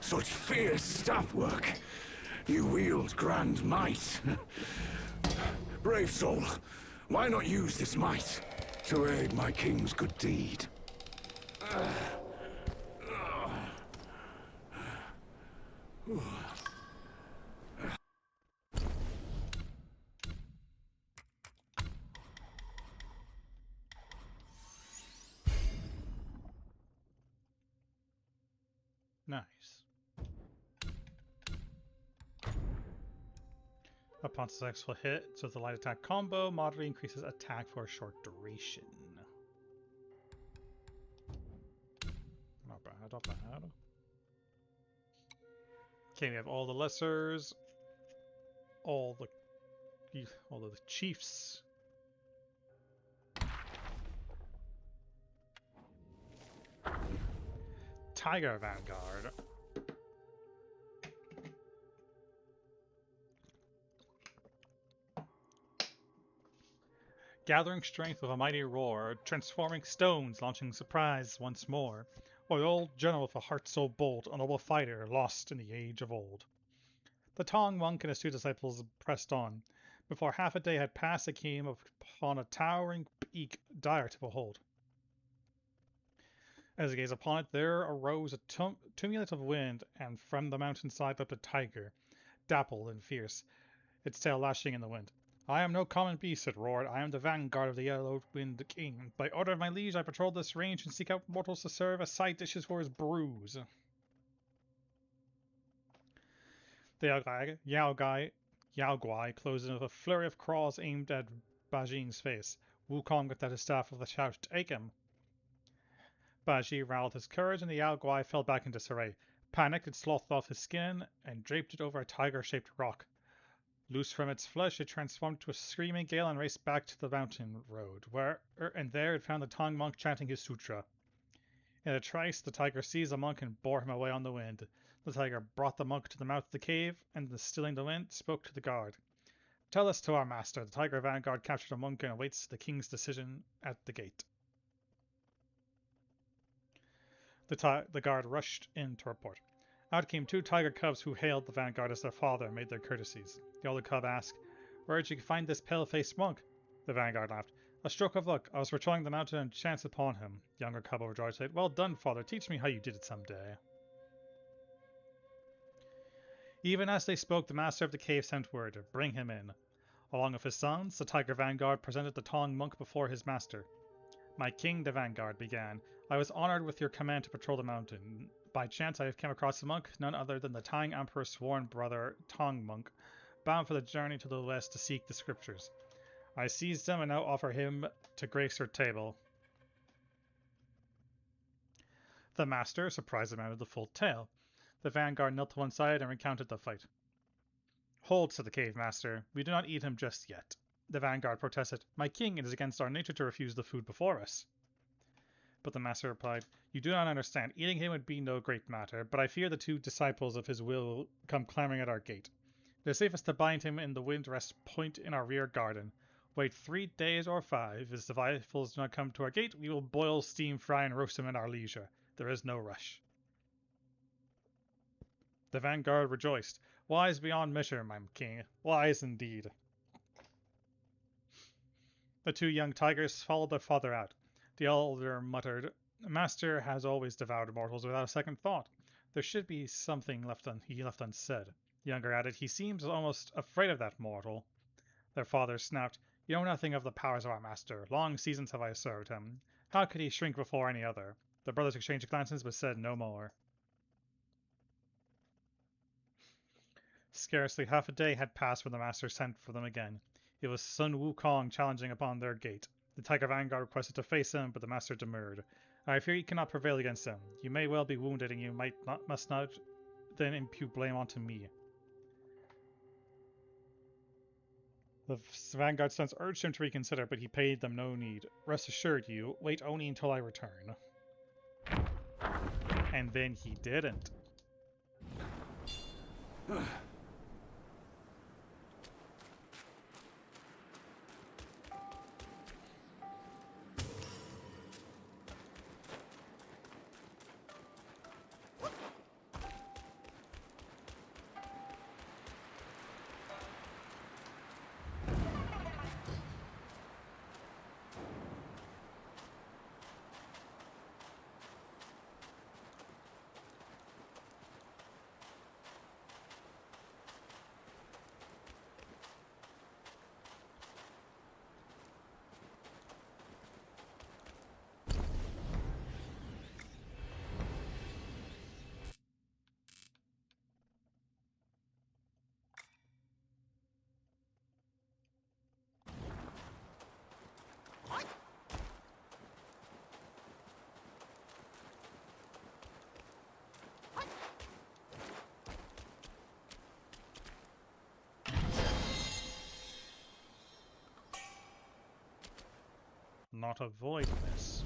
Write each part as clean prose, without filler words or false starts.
Such fierce staff work. You wield grand might. Brave soul, why not use this might to aid my king's good deed? Nice. Upon successful hit, so the light attack combo moderately increases attack for a short duration. Not bad, not bad. Okay, we have all the lessers, all of the chiefs. Tiger Vanguard. Gathering strength with a mighty roar, transforming stones, launching surprise once more. O old general with a heart so bold, a noble fighter, lost in the age of old. The Tong monk and his two disciples pressed on. Before half a day had passed, they came upon a towering peak dire to behold. As they gazed upon it, there arose a tumult of wind, and from the mountainside leapt a tiger, dappled and fierce, its tail lashing in the wind. I am no common beast, it roared. I am the vanguard of the Yellow-Wind King. By order of my liege, I patrol this range and seek out mortals to serve as side dishes for his brews. The Yao Guai closed in with a flurry of claws aimed at Bajin's face. Wukong got at his staff with a shout, "Take him!" Baji rallied his courage, and the Yao Guai fell back into disarray. Panicked, it slothed off his skin and draped it over a tiger-shaped rock. Loose from its flesh, it transformed to a screaming gale and raced back to the mountain road, and there it found the Tong monk chanting his sutra. In a trice, the tiger seized the monk and bore him away on the wind. The tiger brought the monk to the mouth of the cave, and, stilling the wind, spoke to the guard. Tell us to our master. The tiger vanguard captured a monk and awaits the king's decision at the gate. The guard rushed in to report. Out came two tiger cubs who hailed the vanguard as their father and made their courtesies. The older cub asked, "Where did you find this pale-faced monk?" The vanguard laughed. "A stroke of luck. I was patrolling the mountain and chanced upon him." The younger cub overjoyed said, "Well done, father. Teach me how you did it some day." Even as they spoke, the master of the cave sent word, "Bring him in." Along with his sons, the tiger vanguard presented the Tong monk before his master. "My king," the vanguard began, "I was honored with your command to patrol the mountain. By chance I have come across a monk, none other than the Tang Emperor's sworn brother, Tong monk, bound for the journey to the west to seek the scriptures. I seized him and now offer him to grace your table." The master, surprised, demanded the full tale. The vanguard knelt to one side and recounted the fight. "Hold," said the cave master. "We do not eat him just yet." The vanguard protested, "My king, it is against our nature to refuse the food before us." But the master replied, "You do not understand. Eating him would be no great matter, but I fear the two disciples of his will come clamoring at our gate. It is safest to bind him in the wind rest point in our rear garden. Wait 3 days or 5. If his disciples do not come to our gate, we will boil, steam, fry, and roast him at our leisure. There is no rush." The vanguard rejoiced. "Wise beyond measure, my king. Wise indeed." The two young tigers followed their father out. The elder muttered, "Master has always devoured mortals without a second thought. There should be something he left unsaid." The younger added, "He seems almost afraid of that mortal." Their father snapped, "You know nothing of the powers of our master. Long seasons have I served him. How could he shrink before any other?" The brothers exchanged glances but said no more. Scarcely half a day had passed when the master sent for them again. It was Sun Wukong challenging upon their gate. The tiger vanguard requested to face him, but the master demurred. "I fear you cannot prevail against him. You may well be wounded, and you must not then impute blame onto me." The vanguard sons urged him to reconsider, but he paid them no need. "Rest assured, you wait only until I return." And then he didn't. Not avoid this.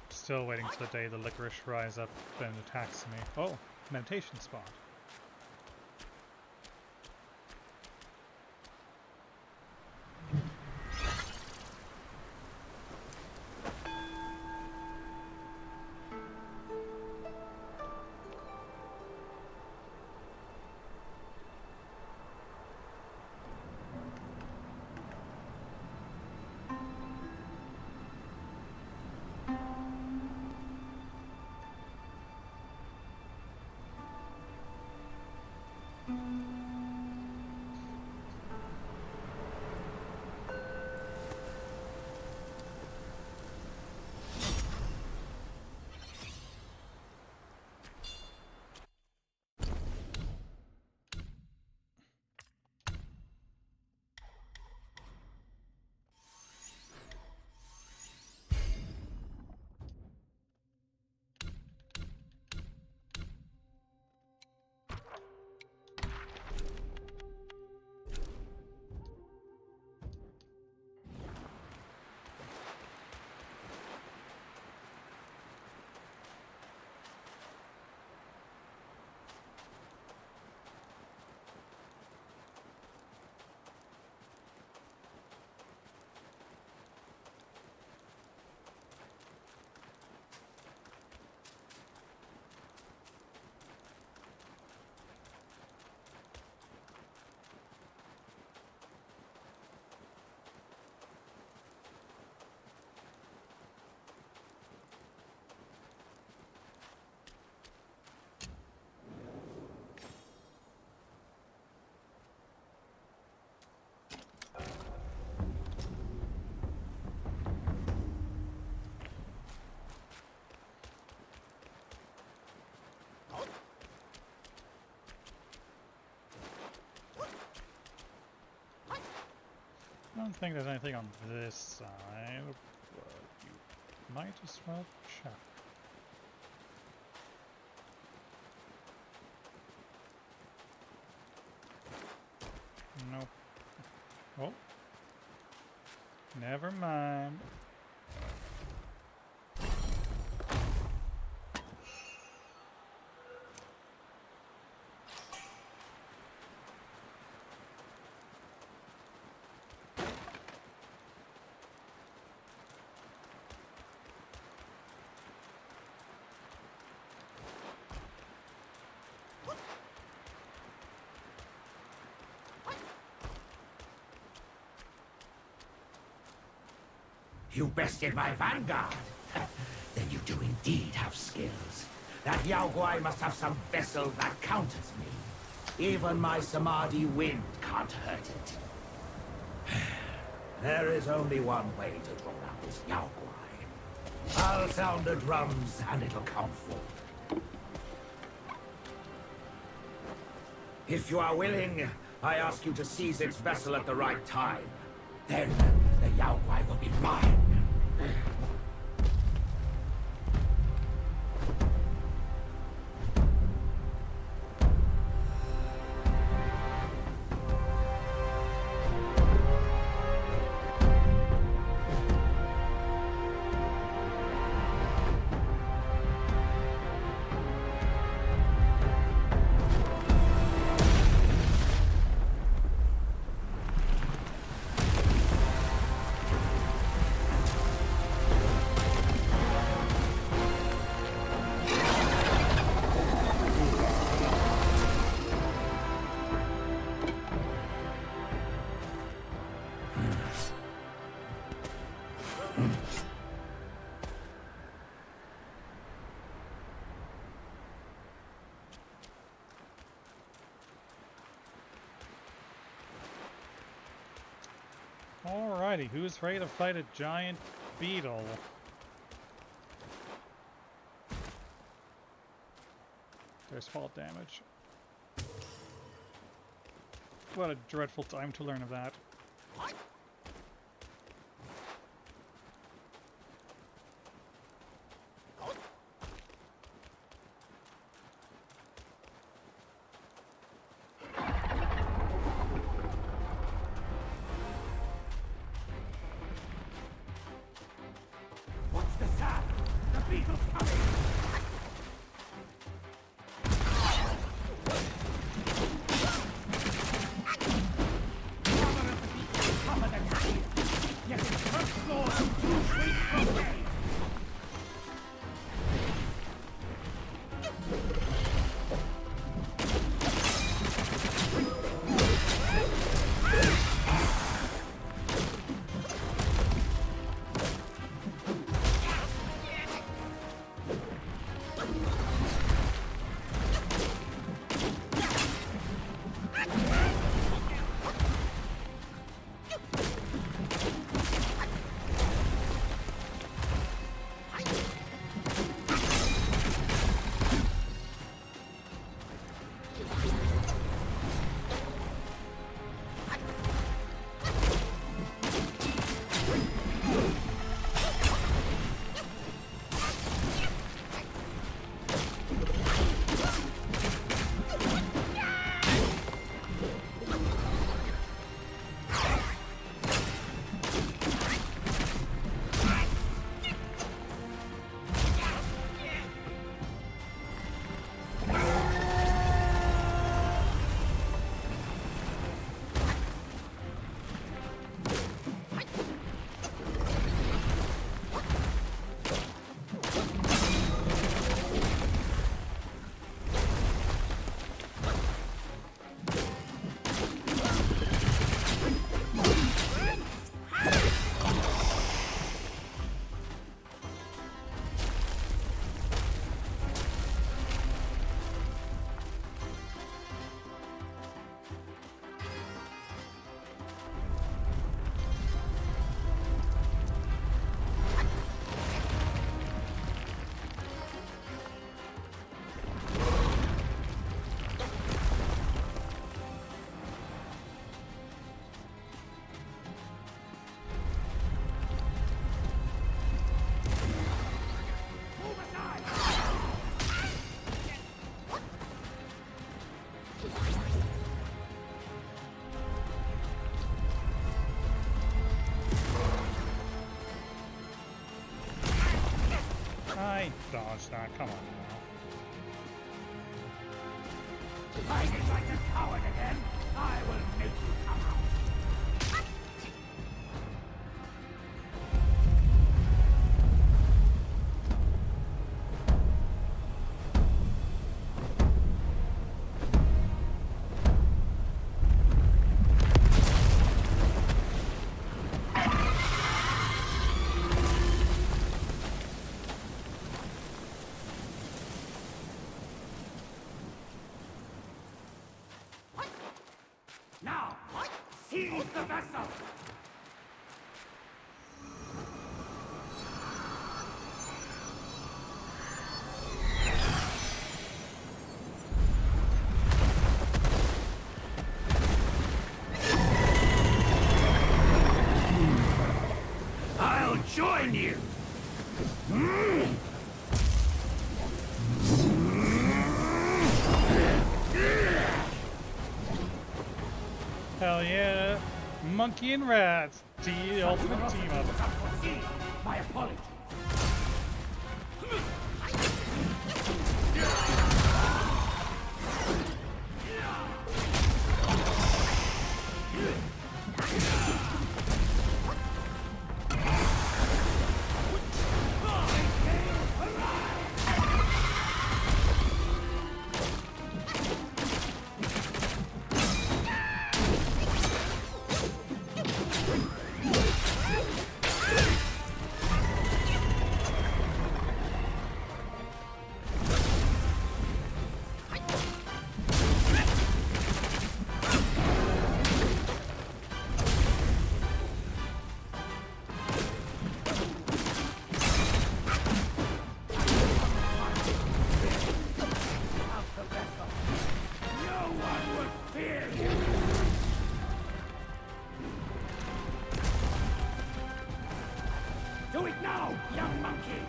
Still waiting for the day the licorice rise up and attacks me. Oh, meditation spot. I don't think there's anything on this side, but you might as well check. Nope. Oh. Never mind. You bested my vanguard. Then you do indeed have skills. That Yao Guai must have some vessel that counters me. Even my Samadhi wind can't hurt it. There is only one way to draw out this Yao Guai. I'll sound the drums and it'll come forth. If you are willing, I ask you to seize its vessel at the right time. Then the Yao Guai will be mine. Alrighty, who's ready to fight a giant beetle? There's fall damage. What a dreadful time to learn of that. What's the sound? The beetle's coming! Dodge that, come on now. Fighting like a coward again? I will make you come out. the vessel! I'll join you! Hell yeah! Monkey and rat! The ultimate team up. My apologies. Do it now, young monkey!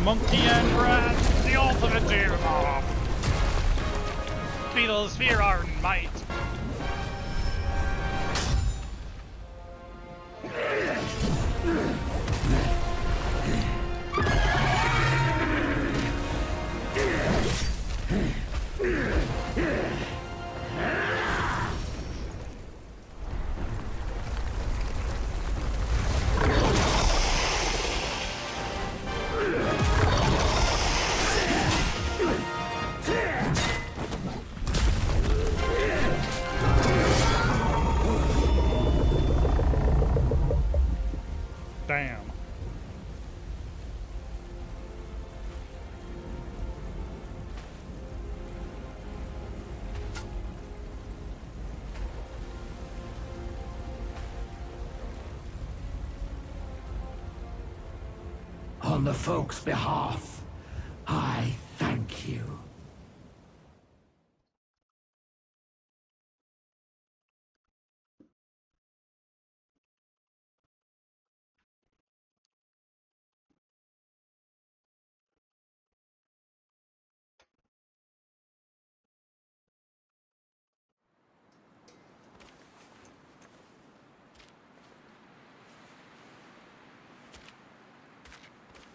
Monkey and rat! The ultimate team up! Beetles fear our might! Damn. On the folks' behalf, I thank you.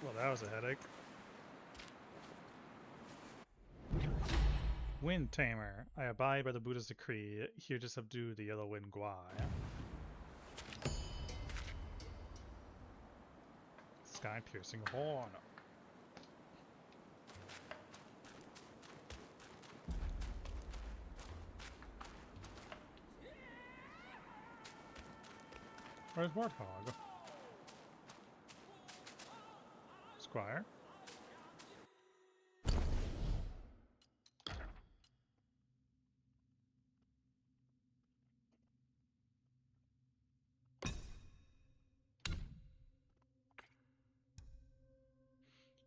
Well, that was a headache. Wind Tamer. I abide by the Buddha's decree, here to subdue the yellow wind Guai. Sky-piercing horn. Where's Warthog? Squire?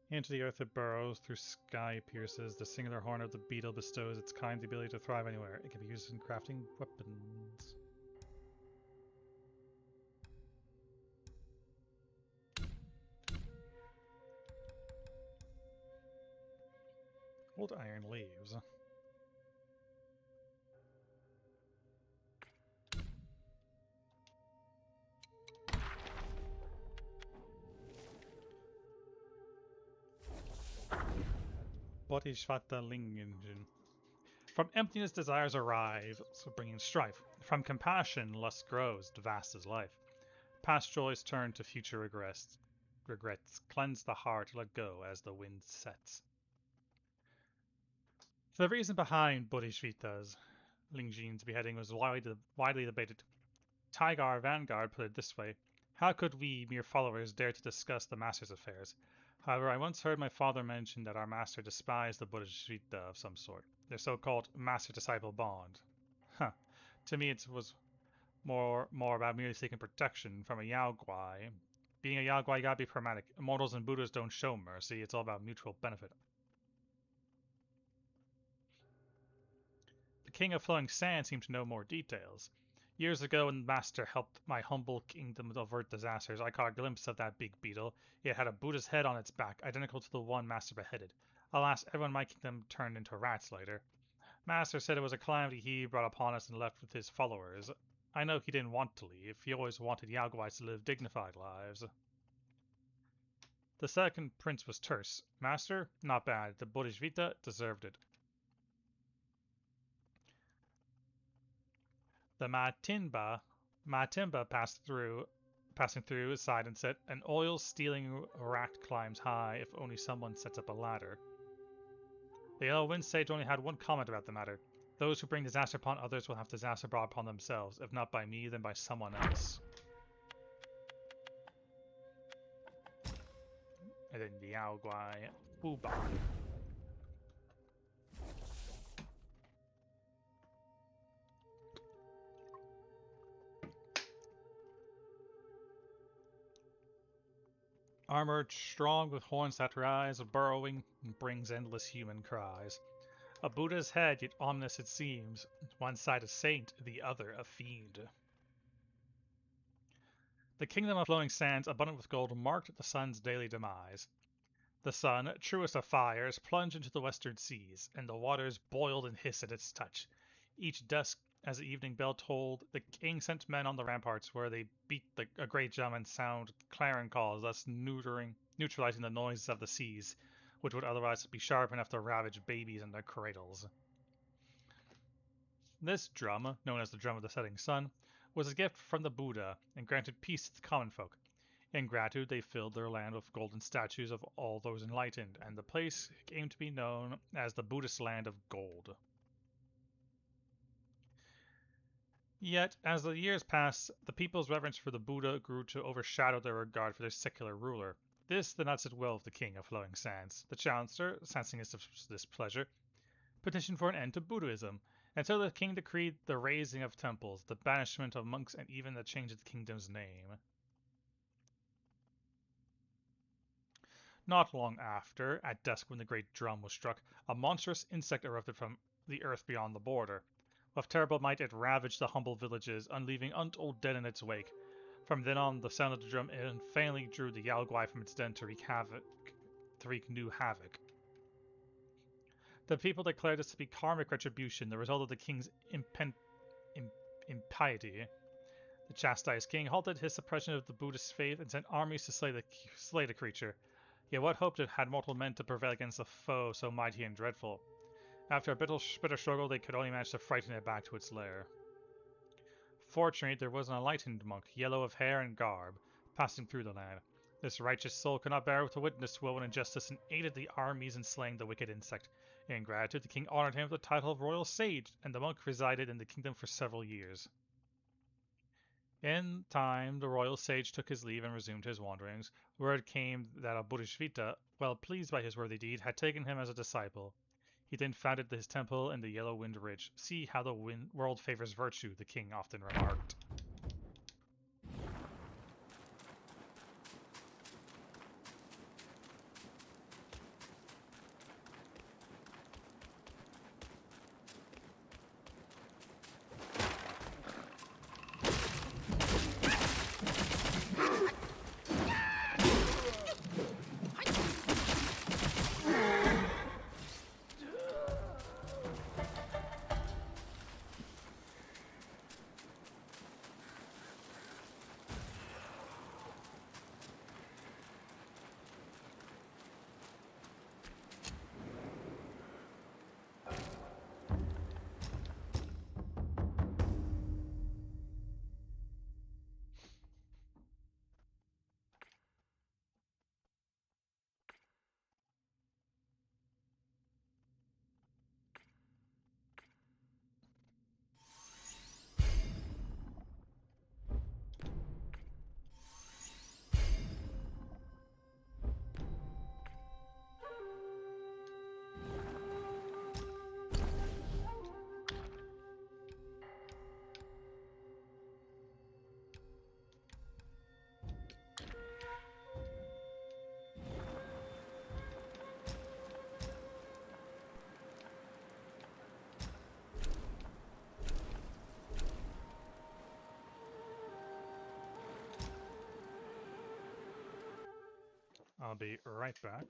Into the earth it burrows, through sky pierces. The singular horn of the beetle bestows its kind ability to thrive anywhere. It can be used in crafting weapons. Old iron leaves. Bodhisattva Ling Engine. From emptiness desires arise, so bringing strife. From compassion lust grows, vast is life. Past joys turn to future regrets. Cleanse the heart, let go as the wind sets. The reason behind Bodhisattva's Lingjin's beheading was widely debated. Tygar Vanguard put it this way: how could we, mere followers, dare to discuss the master's affairs? However, I once heard my father mention that our master despised the Bodhisattva of some sort, their so-called master-disciple bond. Huh. To me, it was more about merely seeking protection from a Yao Guai. Being a Yao Guai, you gotta be pragmatic. Immortals and Buddhas don't show mercy, it's all about mutual benefit. The King of Flowing Sand seemed to know more details. Years ago, when the Master helped my humble kingdom avert disasters, I caught a glimpse of that big beetle. It had a Buddha's head on its back, identical to the one Master beheaded. Alas, everyone in my kingdom turned into rats later. Master said it was a calamity he brought upon us and left with his followers. I know he didn't want to leave. He always wanted Yao Guais to live dignified lives. The second prince was terse. Master? Not bad. The Bodhisattva deserved it. The Matimba passing through sighed and said, "An oil-stealing rat climbs high if only someone sets up a ladder." The Yellow Wind Sage only had one comment about the matter. Those who bring disaster upon others will have disaster brought upon themselves, if not by me, then by someone else. And then the Yao Guai Wuban. Armored strong with horns that rise, burrowing brings endless human cries. A Buddha's head, yet ominous it seems, one side a saint, the other a fiend. The kingdom of flowing sands, abundant with gold, marked the sun's daily demise. The sun, truest of fires, plunged into the western seas, and the waters boiled and hissed at its touch. Each dusk, as the evening bell tolled, the king sent men on the ramparts, where they beat a great drum and sound clarion calls, thus neutralizing the noises of the seas, which would otherwise be sharp enough to ravage babies in their cradles. This drum, known as the Drum of the Setting Sun, was a gift from the Buddha and granted peace to the common folk. In gratitude, they filled their land with golden statues of all those enlightened, and the place came to be known as the Buddhist land of gold. Yet, as the years passed, the people's reverence for the Buddha grew to overshadow their regard for their secular ruler. This did not sit well with the king of flowing sands. The chancellor, sensing his displeasure, petitioned for an end to Buddhism, and so the king decreed the razing of temples, the banishment of monks, and even the change of the kingdom's name. Not long after, at dusk when the great drum was struck, a monstrous insect erupted from the earth beyond the border. With terrible might it ravaged the humble villages, unleaving untold dead in its wake. From then on, the sound of the drum unfailingly drew the Yao Guai from its den to wreak new havoc. The people declared this to be karmic retribution, the result of the king's impiety. The chastised king halted his suppression of the Buddhist faith and sent armies to slay the creature. Yet what hope had mortal men to prevail against a foe so mighty and dreadful? After a bitter struggle, they could only manage to frighten it back to its lair. Fortunately, there was an enlightened monk, yellow of hair and garb, passing through the land. This righteous soul could not bear to witness woe and injustice, and aided the armies in slaying the wicked insect. In gratitude, the king honored him with the title of royal sage, and the monk resided in the kingdom for several years. In time, the royal sage took his leave and resumed his wanderings. Word came that a Bodhisattva, well pleased by his worthy deed, had taken him as a disciple. He then founded his temple in the Yellow Wind Ridge. "See how the world favors virtue," the king often remarked. I'll be right back.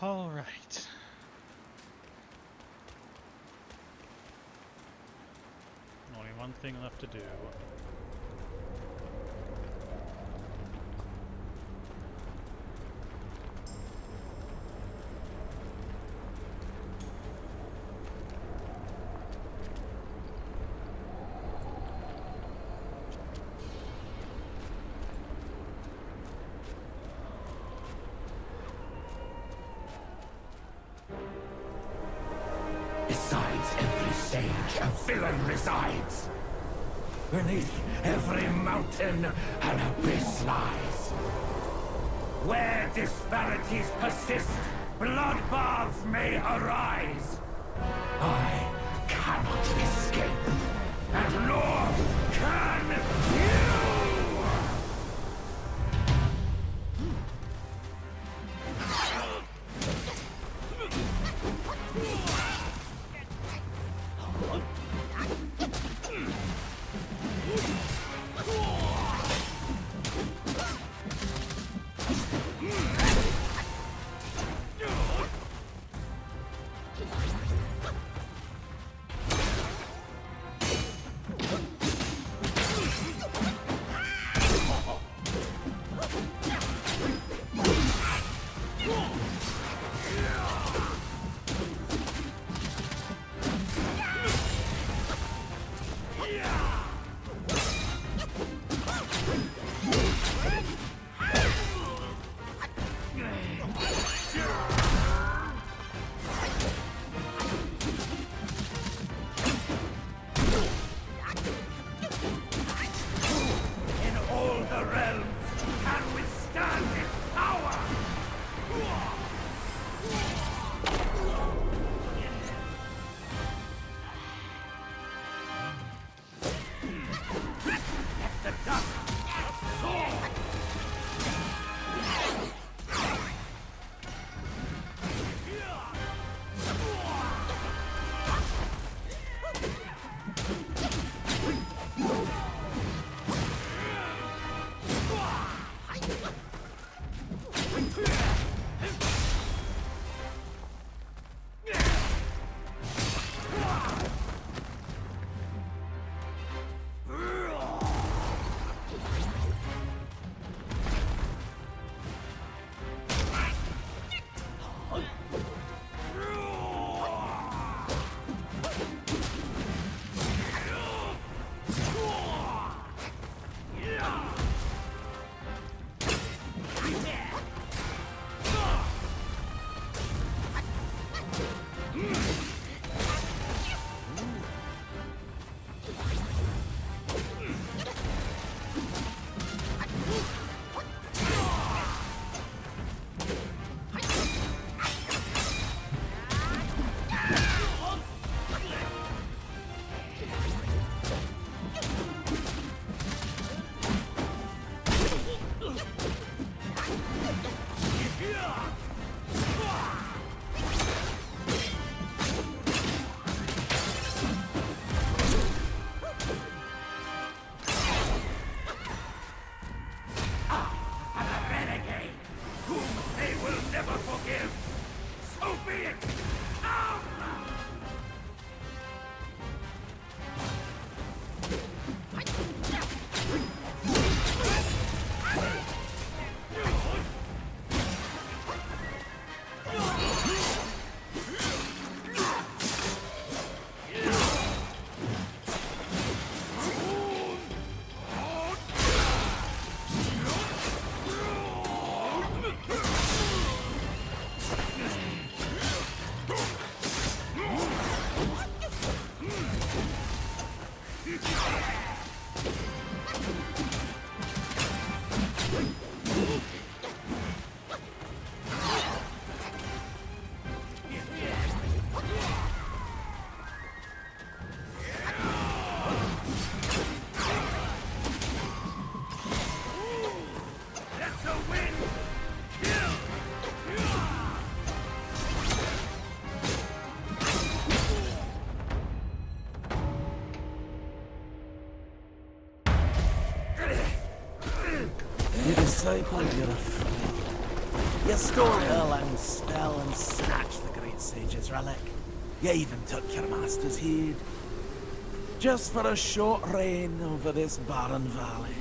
All right. Only one thing left to do. Besides every sage, a villain resides. Beneath every mountain, an abyss lies. Where disparities persist, bloodbaths may arise. I cannot escape, and nor can you! You disciple, you're a fool. You stole her long spell and snatched the great sage's relic. You even took your master's heed. Just for a short reign over this barren valley.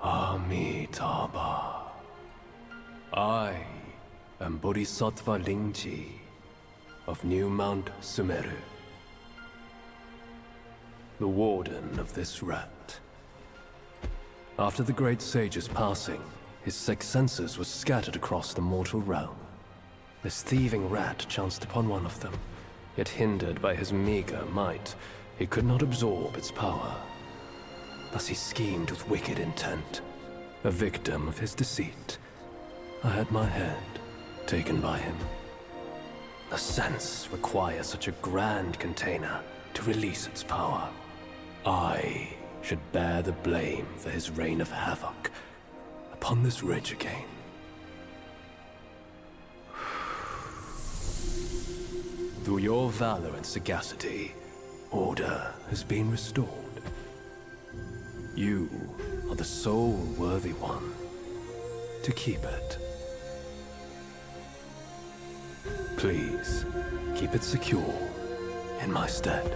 Amitabha. I am Bodhisattva Lingji of New Mount Sumeru, the warden of this rat. After the great sage's passing, his sixth senses were scattered across the mortal realm. This thieving rat chanced upon one of them, yet hindered by his meager might, he could not absorb its power. Thus he schemed with wicked intent. A victim of his deceit, I had my head taken by him. The sense requires such a grand container to release its power. I should bear the blame for his reign of havoc upon this ridge again. Through your valor and sagacity, order has been restored. You are the sole worthy one to keep it. Please, keep it secure in my stead.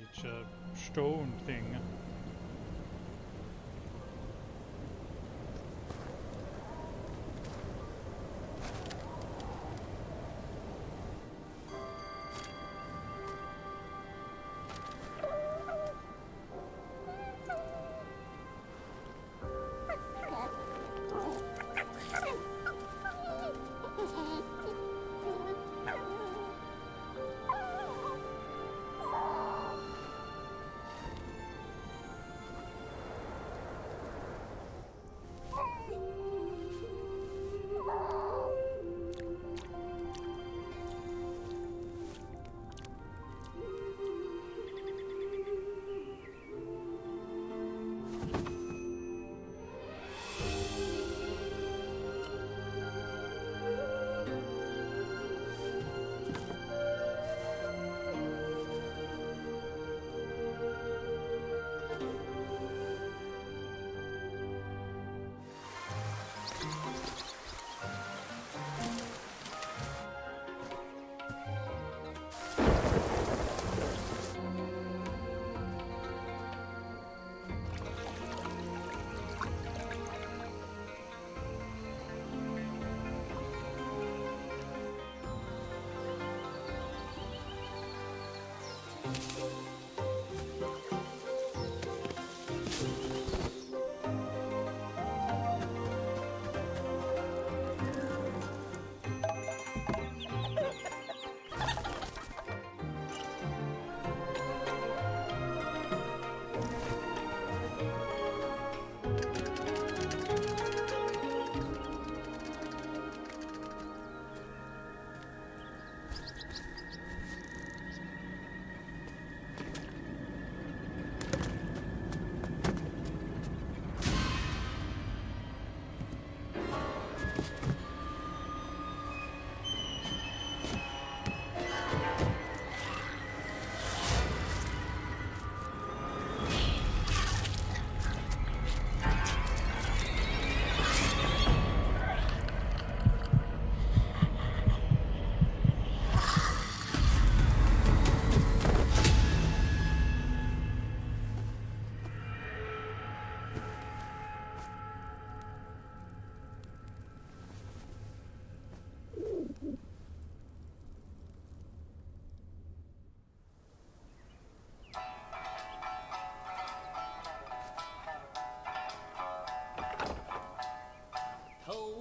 It's a stone thing.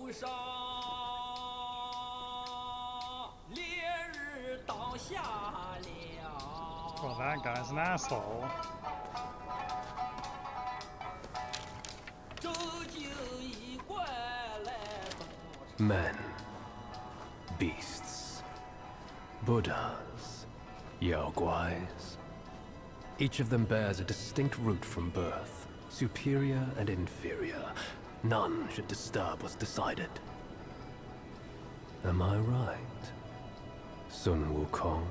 路上，烈日倒下了。 Well, that guy's an asshole. 周九一过来报 Men, beasts, Buddhas, Yaoguais. Each of them bears a distinct root from birth, superior and inferior. None should disturb what's decided. Am I right, Sun Wukong?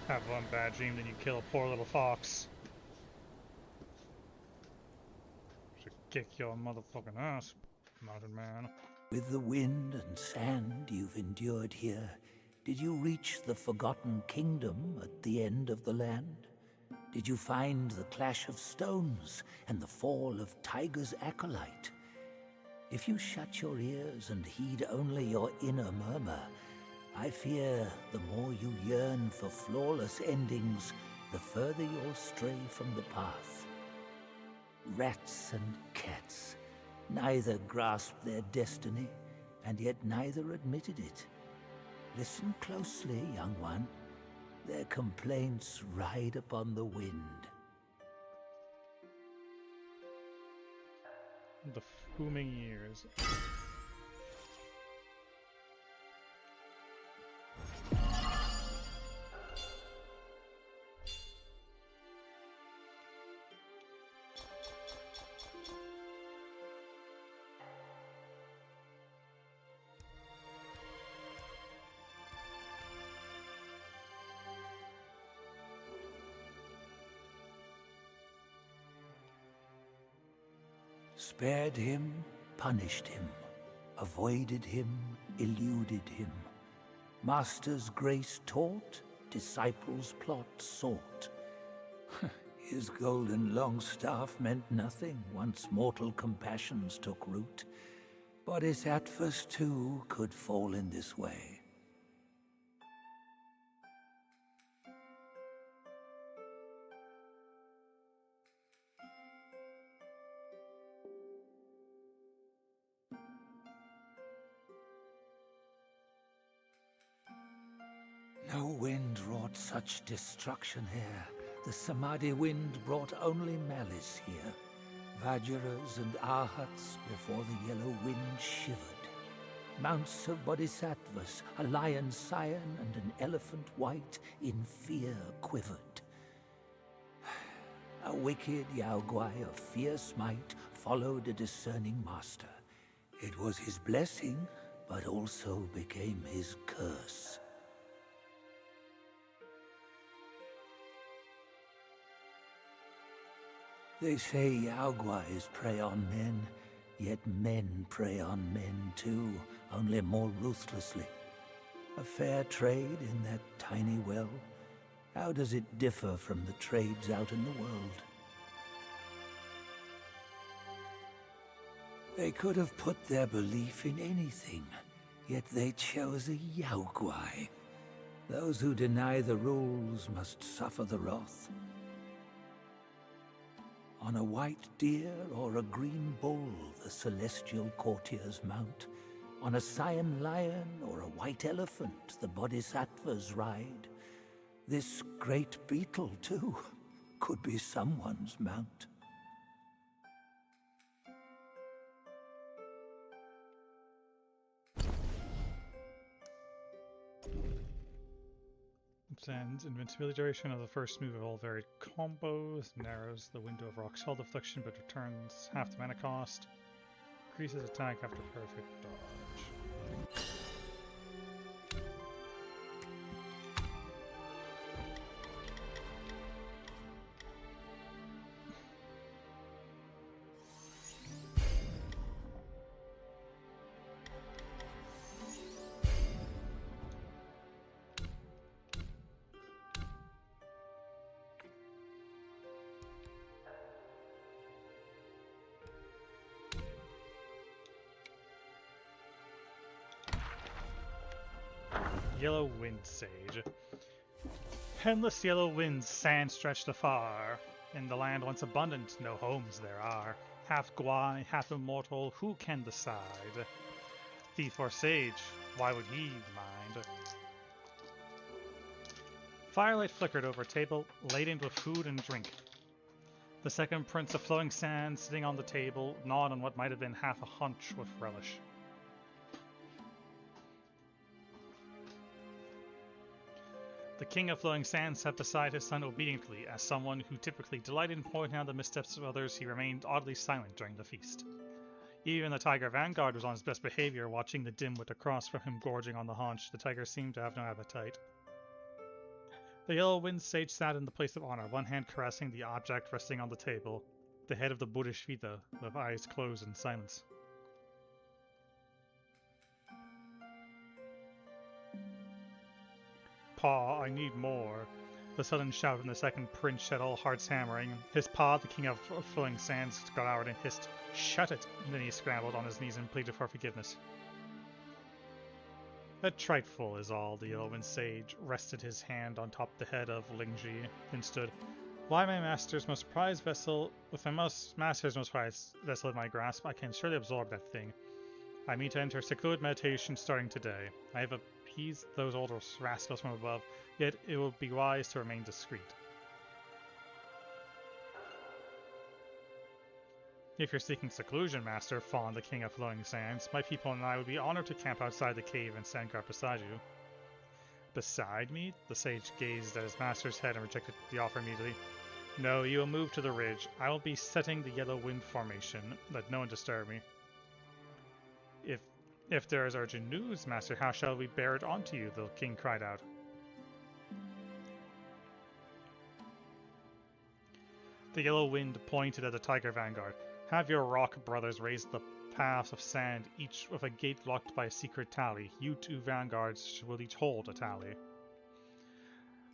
Have one bad dream, then you kill a poor little fox. Should kick your motherfucking ass, mountain man. With the wind and sand you've endured here, did you reach the forgotten kingdom at the end of the land? Did you find the clash of stones and the fall of Tiger's acolyte? If you shut your ears and heed only your inner murmur, I fear the more you yearn for flawless endings, the further you'll stray from the path. Rats and cats, neither grasped their destiny, and yet neither admitted it. Listen closely, young one. Their complaints ride upon the wind. The booming years. Spared him, punished him, avoided him, eluded him. Master's grace taught, disciples' plot sought. His golden long staff meant nothing once mortal compassions took root. Bodhisattvas too could fall in this way. No wind wrought such destruction here. The Samadhi wind brought only malice here. Vajras and Arhats before the yellow wind shivered. Mounts of bodhisattvas, a lion scion and an elephant white, in fear quivered. A wicked Yaoguai of fierce might followed a discerning master. It was his blessing, but also became his curse. They say Yaoguais prey on men, yet men prey on men too, only more ruthlessly. A fair trade in that tiny well? How does it differ from the trades out in the world? They could have put their belief in anything, yet they chose a Yaoguai. Those who deny the rules must suffer the wrath. On a white deer or a green bull the celestial courtiers mount. On a cyan lion or a white elephant the bodhisattvas ride. This great beetle, too, could be someone's mount. Sends invincibility duration of the first move of all varied combos, narrows the window of Rock's Hold affliction but returns half the mana cost, increases attack after perfect dodge. Yellow Wind Sage. Endless yellow winds, sand stretched afar. In the land once abundant, no homes there are. Half Gwai, half immortal, who can decide? Thief or sage, why would he mind? Firelight flickered over a table, laden with food and drink. The second prince of flowing sand, sitting on the table, gnawed on what might have been half a hunch with relish. The king of flowing sand sat beside his son obediently. As someone who typically delighted in pointing out the missteps of others, he remained oddly silent during the feast. Even the tiger vanguard was on his best behavior, watching the dimwit across from him gorging on the haunch. The tiger seemed to have no appetite. The yellow wind sage sat in the place of honor, one hand caressing the object resting on the table, the head of the Buddhist Vita, with eyes closed in silence. Pa, I need more. The sudden shout from the second prince set all hearts hammering. His pa, the king of flowing sands, got out and hissed, "Shut it!" And then he scrambled on his knees and pleaded for forgiveness. A trifle is all, the Yellowwind sage rested his hand on top the head of Lingji, then stood. Why my master's most prized vessel, with my master's most prized vessel in my grasp, I can surely absorb that thing. I mean to enter secluded meditation starting today. I have appeased those old rascals from above, yet it will be wise to remain discreet. If you're seeking seclusion, Master, Fawn, the king of flowing sands, my people and I would be honored to camp outside the cave and stand guard beside you. Beside me? The sage gazed at his master's head and rejected the offer immediately. No, you will move to the ridge. I will be setting the yellow wind formation. Let no one disturb me. If there is urgent news, Master, how shall we bear it on to you? The king cried out. The yellow wind pointed at the tiger vanguard. Have your rock brothers raise the paths of sand, each with a gate locked by a secret tally. You two vanguards will each hold a tally.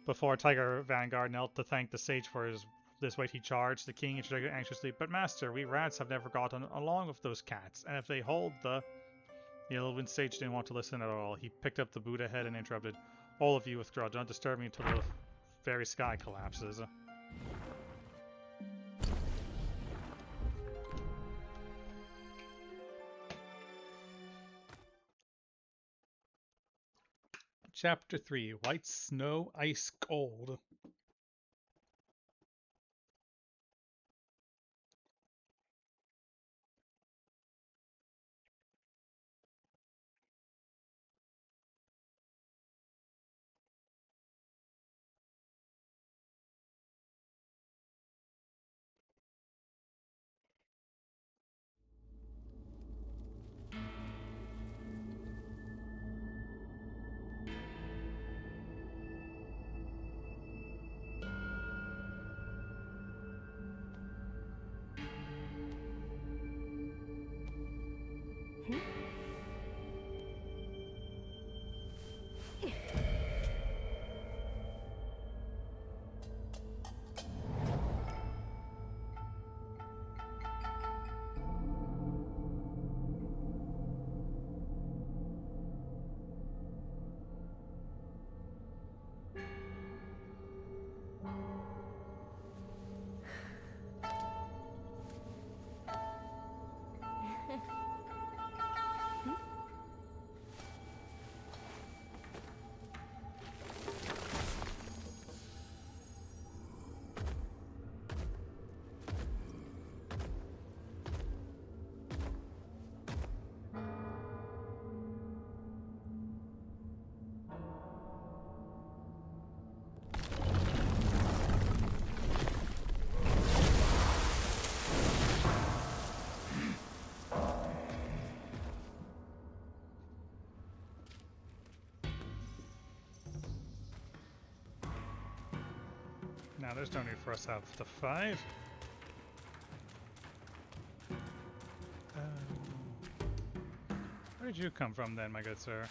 Before Tiger Vanguard knelt to thank the sage for this weight he charged, the king interjected anxiously, But master, we rats have never gotten along with those cats, and if they hold the Yellowwind sage didn't want to listen at all. He picked up the Buddha head and interrupted. All of you withdraw. Don't disturb me until the very sky collapses. Chapter 3, White Snow, Ice Cold. Now there's no need for us to have the fight. Where did you come from then, my good sir?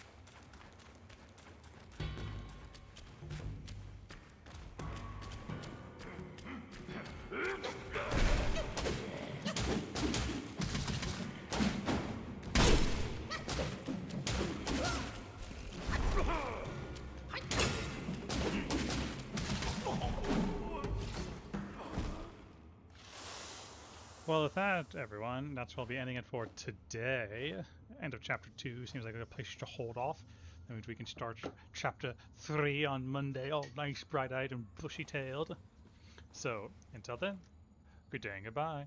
Well, with that, everyone, that's where I'll be ending it for today. End of chapter 2 seems like a good place to hold off. That means we can start chapter 3 on Monday, all nice, bright-eyed, and bushy-tailed. So, until then, good day and goodbye.